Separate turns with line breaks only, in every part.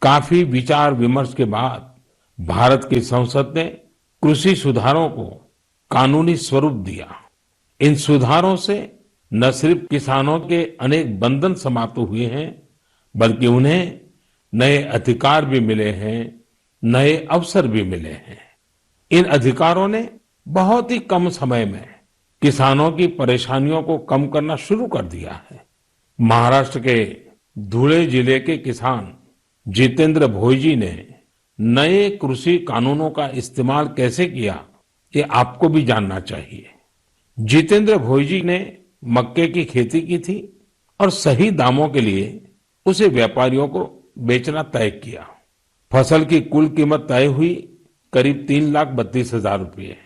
काफी विचार विमर्श के बाद भारत की संसद ने कृषि सुधारों को कानूनी स्वरूप दिया। इन सुधारों से न सिर्फ किसानों के अनेक बंधन समाप्त हुए हैं, बल्कि उन्हें नए अधिकार भी मिले हैं, नए अवसर भी मिले हैं। इन अधिकारों ने बहुत ही कम समय में किसानों की परेशानियों को कम करना शुरू कर दिया है। महाराष्ट्र के धुले जिले के किसान जितेंद्र भोई ने नए कृषि कानूनों का इस्तेमाल कैसे किया, ये आपको भी जानना चाहिए। जितेंद्र भोई ने मक्के की खेती की थी और सही दामों के लिए उसे व्यापारियों को बेचना तय किया। फसल की कुल कीमत तय हुई करीब 3,32,000 रुपये।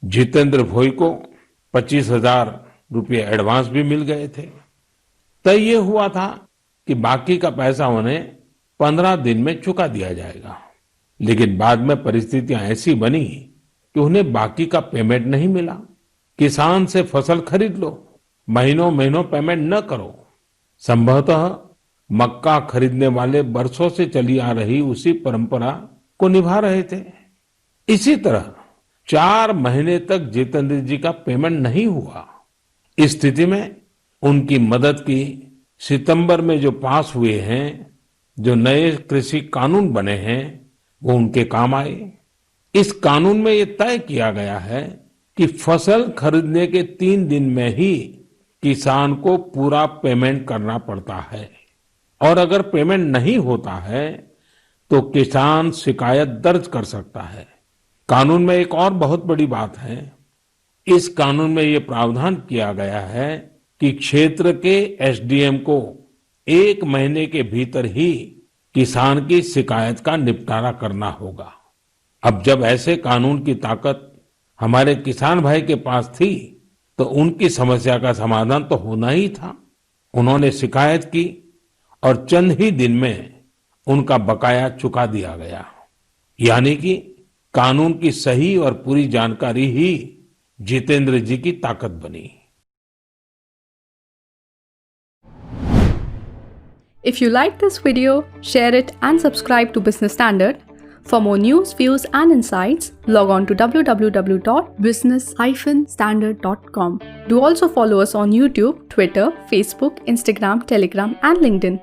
जितेंद्र भोई को 25,000 रुपये एडवांस भी मिल गए थे। तय ये हुआ था कि बाकी का पैसा उन्हें 15 दिन में चुका दिया जाएगा, लेकिन बाद में परिस्थितियां ऐसी बनी कि उन्हें बाकी का पेमेंट नहीं मिला। किसान से फसल खरीद लो, महीनों महीनों पेमेंट न करो। संभवतः मक्का खरीदने वाले बरसों से चली आ रही उसी परंपरा को निभा रहे थे। इसी तरह 4 महीने तक जितेंद्र जी का पेमेंट नहीं हुआ। इस स्थिति में उनकी मदद की सितंबर में जो पास हुए हैं, जो नए कृषि कानून बने हैं, वो उनके काम आए। इस कानून में ये तय किया गया है कि फसल खरीदने के 3 दिन में ही किसान को पूरा पेमेंट करना पड़ता है, और अगर पेमेंट नहीं होता है तो किसान शिकायत दर्ज कर सकता है। कानून में एक और बहुत बड़ी बात है। इस कानून में ये प्रावधान किया गया है कि क्षेत्र के एसडीएम को 1 महीने के भीतर ही किसान की शिकायत का निपटारा करना होगा। अब जब ऐसे कानून की ताकत हमारे किसान भाई के पास थी, तो उनकी समस्या का समाधान तो होना ही था। उन्होंने शिकायत की और चंद ही दिन में उनका बकाया चुका दिया गया। यानी कि कानून की सही और पूरी जानकारी ही जितेंद्र जी की ताकत बनी।
If you like this video, share it and subscribe to Business Standard. For more news, views and insights, log on to www.business-standard.com. Do also follow us on YouTube, Twitter, Facebook, Instagram, Telegram and LinkedIn.